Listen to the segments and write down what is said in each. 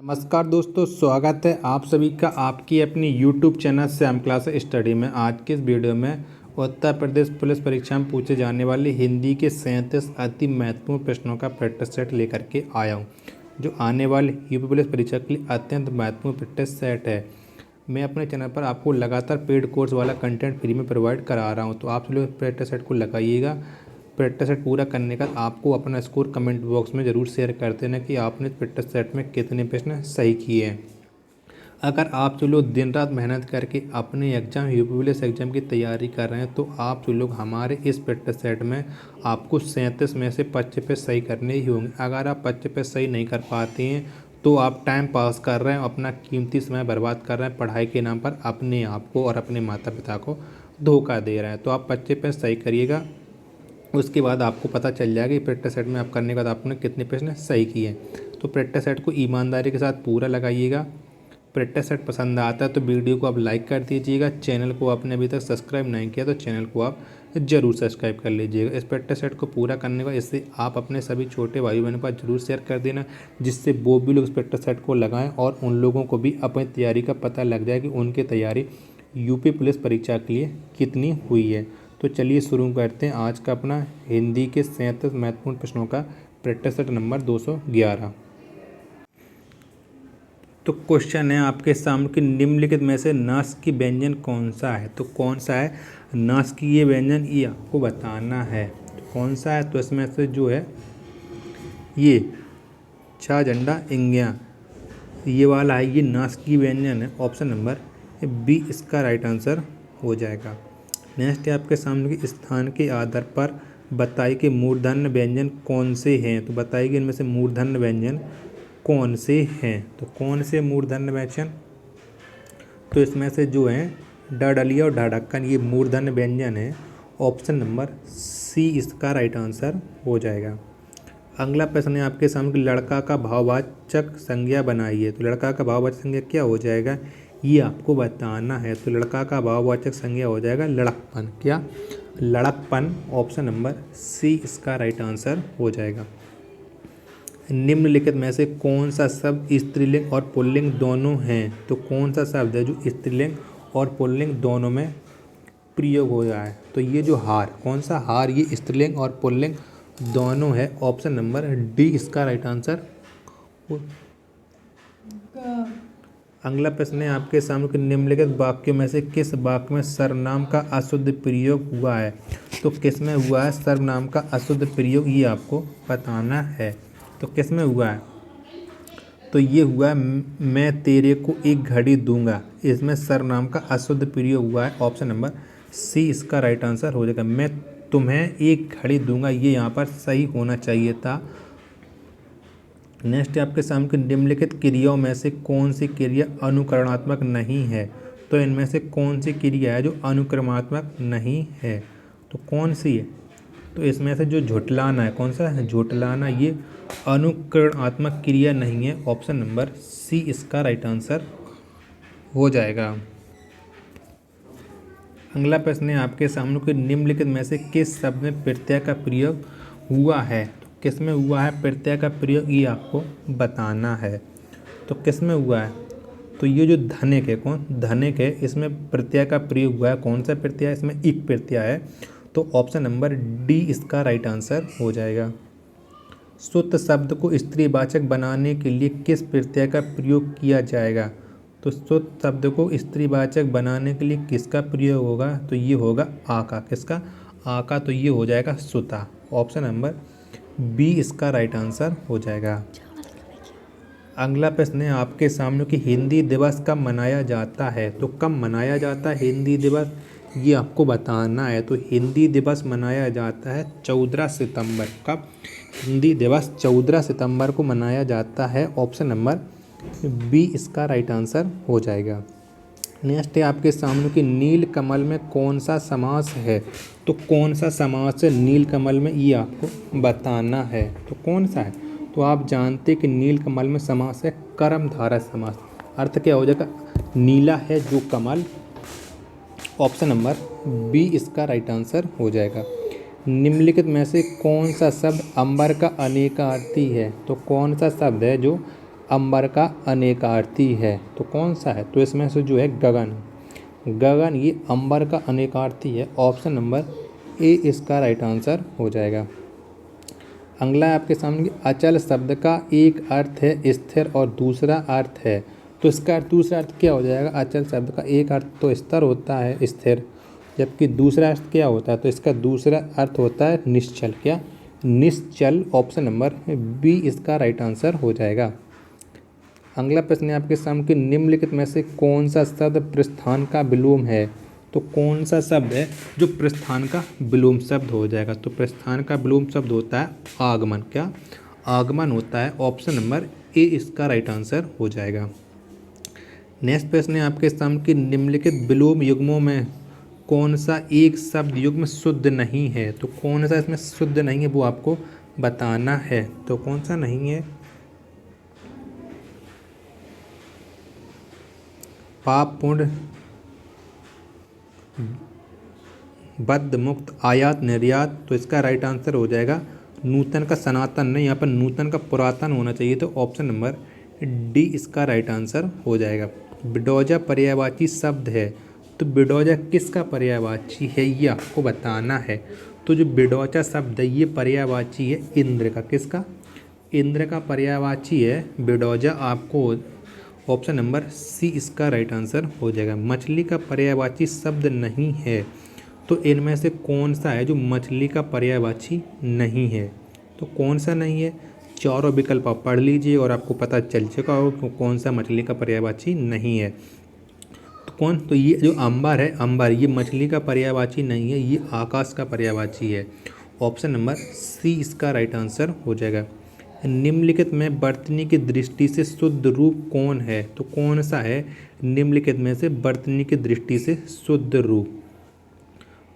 नमस्कार दोस्तों, स्वागत है आप सभी का आपकी अपनी YouTube channel Sam class study में। आज के इस वीडियो में उत्तर प्रदेश पुलिस परीक्षा में पूछे जाने वाले हिंदी के 37 अति महत्वपूर्ण प्रश्नों का प्रैक्टिस सेट लेकर के आया हूं, जो आने वाले यूपी पुलिस परीक्षा के लिए अत्यंत महत्वपूर्ण प्रैक्टिस सेट है। मैं अपने चैनल पर आपको लगातार पेड कोर्स वाला कंटेंट फ्री में प्रोवाइड करा रहा हूँ, तो आप लोग प्रैक्टिस सेट को लगाइएगा। प्रैक्टिस सेट पूरा करने का आपको अपना स्कोर कमेंट बॉक्स में ज़रूर शेयर कर देना कि आपने प्रैक्टिस सेट में कितने प्रश्न सही किए हैं। अगर आप जो लोग दिन रात मेहनत करके अपने एग्ज़ाम यूपी पुलिस एग्ज़ाम की तैयारी कर रहे हैं, तो आप जो लोग हमारे इस प्रैक्टिस सेट में आपको 37 में से 25 सही करने ही होंगे। अगर आप 25 सही नहीं कर पाते हैं तो आप टाइम पास कर रहे हैं, अपना कीमती समय बर्बाद कर रहे हैं, पढ़ाई के नाम पर अपने आप को और अपने माता पिता को धोखा दे रहे हैं। तो आप 25 सही करिएगा, उसके बाद आपको पता चल जाएगा कि प्रैक्टिस सेट में आप करने के बाद आपने कितने प्रश्न सही किए हैं। तो प्रैक्टिस सेट को ईमानदारी के साथ पूरा लगाइएगा। प्रैक्टिस सेट पसंद आता है तो वीडियो को आप लाइक कर दीजिएगा। चैनल को आपने अभी तक सब्सक्राइब नहीं किया तो चैनल को आप ज़रूर सब्सक्राइब कर लीजिएगा। इस प्रैक्टिस सेट को पूरा करने का इससे आप अपने सभी छोटे भाई बहनों के पास जरूर शेयर कर देना, जिससे वो भी लोग इस प्रैक्टिस सेट को लगाएं और उन लोगों को भी अपनी तैयारी का पता लग जाए कि उनकी तैयारी यूपी पुलिस परीक्षा के लिए कितनी हुई है। तो चलिए शुरू करते हैं आज का अपना हिंदी के 37 महत्वपूर्ण प्रश्नों का प्रैक्टिस सेट नंबर 211। तो क्वेश्चन है आपके सामने कि निम्नलिखित में से नासिकी व्यंजन कौन सा है। तो कौन सा है नासिकीय व्यंजन, ये आपको बताना है। तो कौन सा है, तो इसमें से जो है ये छा झंडा इंग्या, ये वाला है, ये नासिकीय व्यंजन है। ऑप्शन नंबर बी इसका राइट आंसर हो जाएगा। नेक्स्ट है आपके सामने कि स्थान के आधार पर बताइए कि मूर्धन्य व्यंजन कौन से हैं। तो बताइए कि इनमें से मूर्धन्य व्यंजन कौन से हैं। तो कौन से मूर्धन्य व्यंजन, तो इसमें से जो हैं डडलिया और ढाढक्कन, ये मूर्धन्य व्यंजन है। ऑप्शन नंबर सी इसका राइट आंसर हो जाएगा। अगला प्रश्न है आपके सामने कि लड़का का भाववाचक संज्ञा बनाइए। तो लड़का का भाववाचक संज्ञा क्या हो जाएगा, ये आपको बताना है। तो लड़का का भाववाचक संज्ञा हो जाएगा लड़कपन। क्या, लड़कपन। ऑप्शन नंबर सी इसका राइट आंसर हो जाएगा। निम्नलिखित में से कौन सा शब्द स्त्रीलिंग और पुल्लिंग दोनों हैं। तो कौन सा शब्द है जो स्त्रीलिंग और पुल्लिंग दोनों में प्रयोग हो रहा है। तो ये जो हार, कौन सा हार, ये स्त्रीलिंग और पुल्लिंग दोनों है। ऑप्शन नंबर डी इसका राइट आंसर। अगला प्रश्न है आपके सामने कि निम्नलिखित वाक्यों में से किस वाक्य में सर्वनाम का अशुद्ध प्रयोग हुआ है। तो किस में हुआ है सर्वनाम का अशुद्ध प्रयोग, ये आपको बताना है। तो किस में हुआ है, तो ये हुआ है मैं तेरे को एक घड़ी दूंगा, इसमें सर्वनाम का अशुद्ध प्रयोग हुआ है। ऑप्शन नंबर सी इसका राइट आंसर हो जाएगा। मैं तुम्हें एक घड़ी दूंगा, ये यहाँ पर सही होना चाहिए था। नेक्स्ट है आपके सामने निम्नलिखित क्रियाओं में से कौन सी क्रिया अनुकरणात्मक नहीं है। तो इनमें से कौन सी क्रिया है जो अनुक्रमात्मक नहीं है। तो कौन सी है, तो इसमें से जो झुटलाना है, कौन सा है झुटलाना, ये अनुकरणात्मक क्रिया नहीं है। ऑप्शन नंबर सी इसका राइट आंसर हो जाएगा। अगला प्रश्न है आपके सामने कि निम्नलिखित में से किस शब्द में प्रत्यय का प्रयोग हुआ है। तो किस में हुआ है प्रत्यय का प्रयोग, ये आपको बताना है। तो किस में हुआ है, तो ये जो धनिक है, कौन धनिक है, इसमें प्रत्यय का प्रयोग हुआ है। कौन सा प्रत्यय है, इसमें इक प्रत्यय है। तो ऑप्शन नंबर डी इसका राइट आंसर हो जाएगा। शुद्ध शब्द को स्त्रीवाचक बनाने के लिए किस प्रत्यय का प्रयोग किया जाएगा। तो शुद्ध शब्द को स्त्रीवाचक बनाने के लिए किसका प्रयोग होगा, तो ये होगा आ का। किसका, आ का। तो ये हो जाएगा सुता। ऑप्शन नंबर बी इसका राइट आंसर हो जाएगा। अगला प्रश्न है आपके सामने कि हिंदी दिवस कब मनाया जाता है। तो कब मनाया जाता है हिंदी दिवस, ये आपको बताना है। तो हिंदी दिवस मनाया जाता है 14 सितंबर। कब, हिंदी दिवस 14 सितंबर को मनाया जाता है। ऑप्शन नंबर बी इसका राइट आंसर हो जाएगा। नेक्स्ट है आपके सामने कि नील कमल में कौन सा समास है। तो कौन सा समास है नील कमल में, ये आपको बताना है। तो कौन सा है, तो आप जानते कि नील कमल में समास है कर्मधारय समास। अर्थ क्या हो जाएगा, नीला है जो कमल। ऑप्शन नंबर बी इसका राइट आंसर हो जाएगा। निम्नलिखित में से कौन सा शब्द अंबर का अनेकार्थी है। तो कौन सा शब्द है जो अंबर का अनेकार्थी है? तो कौन सा है? तो इसमें से जो है गगन, गगन ये अंबर का अनेकार्थी है। ऑप्शन नंबर ए इसका राइट आंसर हो जाएगा। अगला है आपके सामने, अचल शब्द का एक अर्थ है स्थिर और दूसरा अर्थ है, तो इसका दूसरा अर्थ क्या हो जाएगा? अचल शब्द का एक अर्थ तो स्थिर होता है, स्थिर, जबकि दूसरा अर्थ क्या होता है? तो इसका दूसरा अर्थ होता है निश्चल। क्या? निश्चल। ऑप्शन नंबर बी इसका राइट आंसर हो जाएगा। अगला प्रश्न है आपके सामने कि निम्नलिखित में से कौन सा शब्द प्रस्थान का विलोम है? तो कौन सा शब्द है जो प्रस्थान का विलोम शब्द हो जाएगा? तो प्रस्थान का विलोम शब्द होता है आगमन। क्या? आगमन होता है। ऑप्शन नंबर ए इसका राइट आंसर हो जाएगा। नेक्स्ट प्रश्न है आपके सामने कि निम्नलिखित विलोम युग्मों में कौन सा एक शब्द युग्म शुद्ध नहीं है? तो कौन सा इसमें शुद्ध नहीं है वो आपको बताना है। तो कौन सा नहीं है? पाप, पुण्य, बद्ध, मुक्त, आयात, निर्यात। तो इसका राइट आंसर हो जाएगा नूतन का सनातन नहीं, यहाँ पर नूतन का पुरातन होना चाहिए। तो ऑप्शन नंबर डी इसका राइट आंसर हो जाएगा। बिडौजा पर्यायवाची शब्द है, तो बिडौजा किसका पर्यायवाची है ये आपको बताना है। तो जो बिडौजा शब्द है ये पर्यायवाची है इंद्र का। किसका? इंद्र का पर्यायवाची है बिडौजा। आपको ऑप्शन नंबर सी इसका राइट आंसर हो जाएगा। मछली का पर्यायवाची शब्द नहीं है, तो इनमें से कौन सा है जो मछली का पर्यायवाची नहीं है? तो कौन सा नहीं है? चारों विकल्प आप पढ़ लीजिए और आपको पता चल चुका होगा कि कौन सा मछली का पर्यायवाची नहीं है। तो कौन? तो ये जो अंबर है, अंबर ये मछली का पर्यायवाची नहीं है, ये आकाश का पर्यायवाची है। ऑप्शन नंबर सी इसका राइट आंसर हो जाएगा। निम्नलिखित में वर्तनी की दृष्टि से शुद्ध रूप कौन है? तो कौन सा है निम्नलिखित में से वर्तनी की दृष्टि से शुद्ध रूप?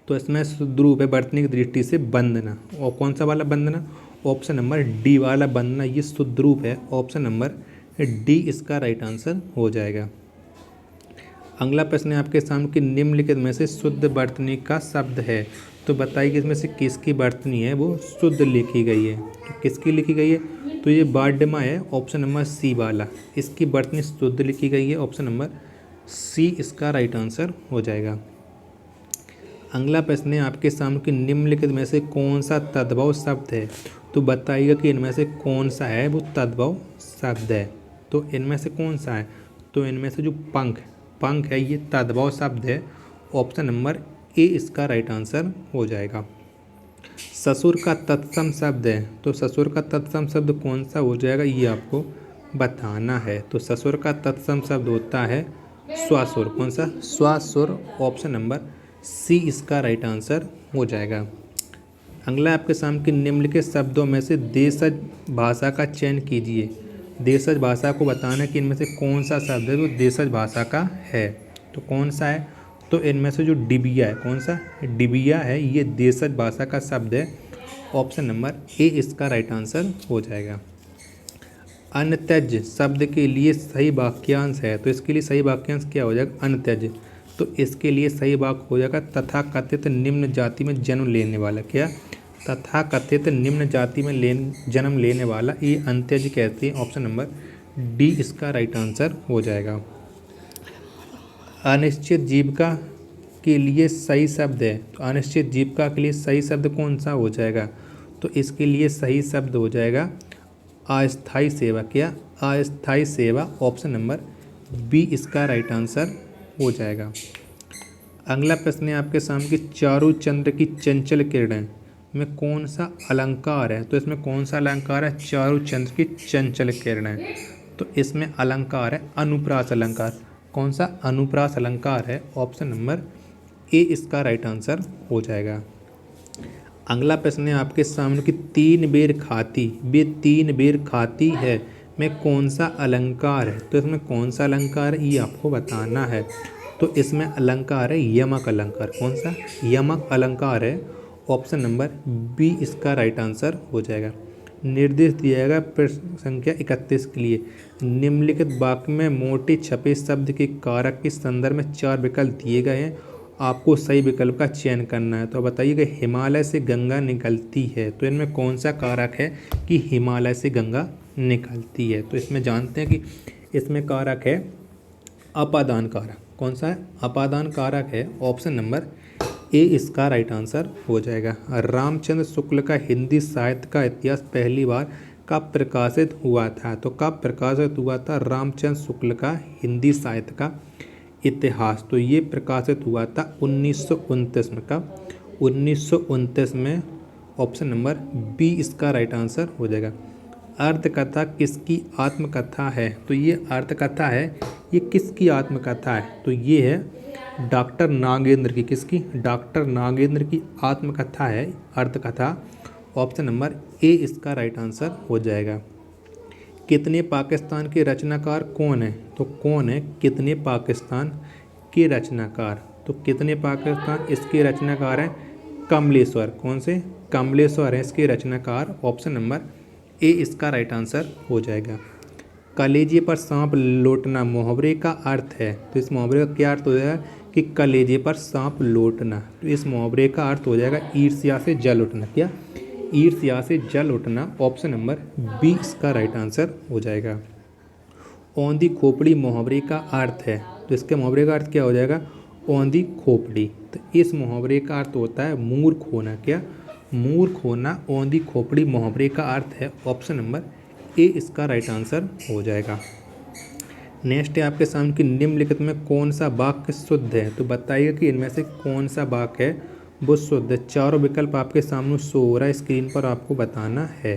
तो इसमें शुद्ध रूप है वर्तनी की दृष्टि से वंदना। और कौन सा वाला वंदना? ऑप्शन नंबर डी वाला वंदना ये शुद्ध रूप है। ऑप्शन नंबर डी इसका राइट आंसर हो जाएगा। अगला प्रश्न है आपके सामने कि निम्नलिखित में से शुद्ध वर्तनी का शब्द है, तो बताइए कि इसमें से किसकी वर्तनी है वो शुद्ध लिखी गई है? तो किसकी लिखी गई है? तो ये बारडमा है। ऑप्शन नंबर सी वाला, इसकी वर्तनी शुद्ध लिखी गई है। ऑप्शन नंबर सी इसका राइट आंसर हो जाएगा। अगला प्रश्न है आपके सामने कि निम्नलिखित में से कौन सा तद्भव शब्द है? तो बताइएगा कि इनमें से कौन सा है वो तद्भव शब्द है। तो इनमें से कौन सा है? तो इनमें से जो पंख, पंख है ये तद्भव शब्द है। ऑप्शन नंबर ए इसका राइट आंसर हो जाएगा। ससुर का तत्सम शब्द है, तो ससुर का तत्सम शब्द कौन सा हो जाएगा ये आपको बताना है। तो ससुर का तत्सम शब्द होता है स्वासुर। कौन सा? स्वासुर। ऑप्शन नंबर सी इसका राइट आंसर हो जाएगा। अगला आपके सामने कि निम्नलिखित शब्दों में से देशज भाषा का चयन कीजिए। देशज भाषा को बताना कि इनमें से कौन सा शब्द है जो देशज भाषा का है। तो कौन सा है? तो इनमें से जो डिबिया है, कौन सा? डिबिया है, ये देशज भाषा का शब्द है। ऑप्शन नंबर ए इसका राइट आंसर हो जाएगा। अनत्यज शब्द के लिए सही वाक्यांश है, तो इसके लिए सही वाक्यांश क्या हो जाएगा? अनत्यज। तो इसके लिए सही वाक्य हो जाएगा तथाकथित निम्न जाति में जन्म लेने वाला। क्या? तथाकथित निम्न जाति में जन्म लेने वाला, ये अंत्यज कहते हैं। ऑप्शन नंबर डी इसका राइट आंसर हो जाएगा। अनिश्चित जीविका के लिए सही शब्द है, तो अनिश्चित जीविका के लिए सही शब्द कौन सा हो जाएगा? तो इसके लिए सही शब्द हो जाएगा अस्थायी सेवा। क्या? अस्थायी सेवा। ऑप्शन नंबर बी इसका राइट आंसर हो जाएगा। अगला प्रश्न है आपके सामने कि चारू चंद्र की चंचल किरणें में कौन सा अलंकार है? तो इसमें कौन सा अलंकार है? चारू चंद्र की चंचल किरणें, तो इसमें अलंकार है अनुप्रास अलंकार। कौन सा? अनुप्रास अलंकार है। ऑप्शन नंबर ए इसका राइट आंसर हो जाएगा। अगला प्रश्न है आपके सामने कि तीन बेर खाती, वे तीन बेर खाती है में कौन सा अलंकार है? तो इसमें कौन सा अलंकार है ये आपको बताना है। तो इसमें अलंकार है यमक अलंकार। कौन सा? यमक अलंकार है। ऑप्शन नंबर बी इसका राइट आंसर हो जाएगा। निर्देश दिया जाएगा प्रश्न संख्या 31 के लिए। निम्नलिखित वाक्य में मोटे छपे शब्द के कारक के संदर्भ में 4 विकल्प दिए गए हैं, आपको सही विकल्प का चयन करना है। तो बताइएगा हिमालय से गंगा निकलती है, तो इनमें कौन सा कारक है कि हिमालय से गंगा निकलती है। तो इसमें जानते हैं कि इसमें कारक है अपादान कारक। कौन सा है? अपादान कारक है। ऑप्शन नंबर ए इसका राइट आंसर हो जाएगा। रामचंद्र शुक्ल का हिंदी साहित्य का इतिहास पहली बार कब प्रकाशित हुआ था? तो कब प्रकाशित हुआ था रामचंद्र शुक्ल का हिंदी साहित्य का इतिहास? तो ये प्रकाशित हुआ था 1929 में। कब? 1929 में। ऑप्शन नंबर बी इसका राइट आंसर हो जाएगा। अर्धकथा किसकी आत्मकथा है? तो ये अर्धकथा है, ये किसकी आत्मकथा है? तो ये है डॉक्टर नागेंद्र की। किसकी? डॉक्टर नागेंद्र की आत्मकथा है अर्धकथा। ऑप्शन नंबर ए इसका राइट आंसर हो जाएगा। कितने पाकिस्तान के रचनाकार कौन है? तो कौन है कितने पाकिस्तान के रचनाकार? तो कितने पाकिस्तान इसके रचनाकार हैं? कमलेश्वर। कौन से? कमलेश्वर है इसके रचनाकार। ऑप्शन नंबर ए इसका राइट आंसर हो जाएगा। कलेजे पर सांप लौटना मुहावरे का अर्थ है। तो इस मुहावरे का क्या अर्थ हो जाएगा कि कलेजे पर सांप लौटना। तो इस मुहावरे का अर्थ हो जाएगा ईर्ष्या से जल उठना। क्या? ईर्ष्या से जल उठना। ऑप्शन नंबर बी इसका राइट आंसर हो जाएगा। औंधी खोपड़ी मुहावरे का अर्थ है। तो इसके मुहावरे का अर्थ क्या हो जाएगा? औंधी खोपड़ी। तो इस मुहावरे का अर्थ होता है मूर्ख होना। क्या? मूर्ख होना। औंधी खोपड़ी मुहावरे का अर्थ है। ऑप्शन नंबर ए इसका राइट आंसर हो जाएगा। नेक्स्ट है आपके सामने कि निम्नलिखित में कौन सा वाक्य शुद्ध है? तो बताइएगा कि इनमें से कौन सा वाक्य है वो शुद्ध है। चारों विकल्प आपके सामने शो हो रहा है स्क्रीन पर, आपको बताना है।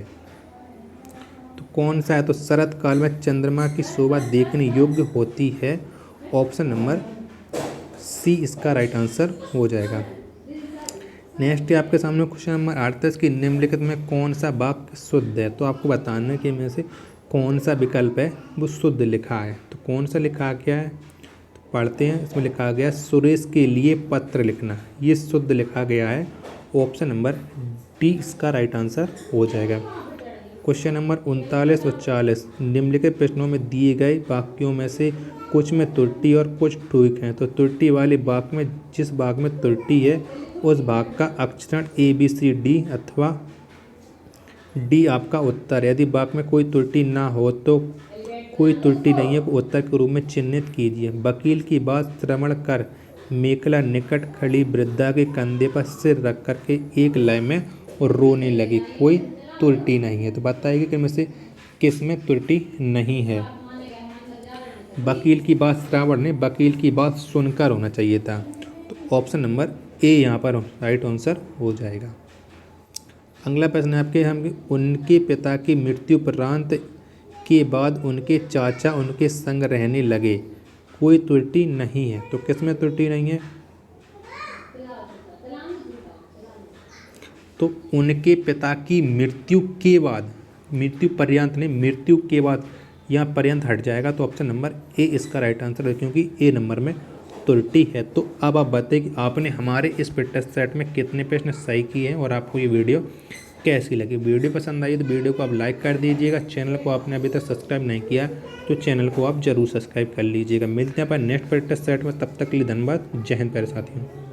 तो कौन सा है? तो शरद काल में चंद्रमा की शोभा देखने योग्य होती है। ऑप्शन नंबर सी इसका राइट आंसर हो जाएगा। नेक्स्ट है आपके सामने क्वेश्चन नंबर 38 कि निम्नलिखित में कौन सा वाक्य शुद्ध है? तो आपको बताना है कि इनमें से कौन सा विकल्प है वो शुद्ध लिखा है। तो कौन सा लिखा गया है? तो पढ़ते हैं। इसमें लिखा गया सुरेश के लिए पत्र लिखना, ये शुद्ध लिखा गया है। ऑप्शन नंबर डी इसका राइट आंसर हो जाएगा। क्वेश्चन नंबर 39 और 40 निम्नलिखित प्रश्नों में दिए गए वाक्यों में से कुछ में त्रुटि और कुछ ठीक हैं। तो त्रुटि वाले वाक्य में जिस भाग में त्रुटि है उस भाग का अक्षरण ए बी सी डी अथवा डी आपका उत्तर। यदि वाक्य में कोई त्रुटि ना हो तो कोई त्रुटि नहीं है को उत्तर के रूप में चिन्हित कीजिए। वकील की बात श्रवण कर मेखला निकट खड़ी वृद्धा के कंधे पर सिर रख कर के एक लय में रोने लगी। कोई त्रुटि नहीं है। तो बताइए कि इनमें से किस में त्रुटि नहीं है? वकील की बात श्रावण ने वकील की बात सुनकर होना चाहिए था। तो ऑप्शन नंबर ए यहाँ पर राइट आंसर हो जाएगा। अगला प्रश्न है आपके हम उनके पिता की मृत्यु उपरांत के बाद उनके चाचा उनके संग रहने लगे। कोई त्रुटि नहीं है। तो किस में त्रुटि नहीं है? तो उनके पिता की मृत्यु के बाद, मृत्यु पर्यंत नहीं, मृत्यु के बाद, यहाँ पर्यंत हट जाएगा। तो ऑप्शन नंबर ए इसका राइट आंसर है क्योंकि ए नंबर में त्रुटि है। तो अब आप बताइए कि आपने हमारे इस फिटनेस सेट में कितने प्रश्न सही किए हैं और आपको ये वीडियो कैसी लगी। वीडियो पसंद आई तो वीडियो को आप लाइक कर दीजिएगा। चैनल को आपने अभी तक सब्सक्राइब नहीं किया तो चैनल को आप जरूर सब्सक्राइब कर लीजिएगा। मिलते हैं अपन नेक्स्ट फिटनेस सेट में, तब तक के लिए धन्यवाद। जय हिंद प्यारे साथियों।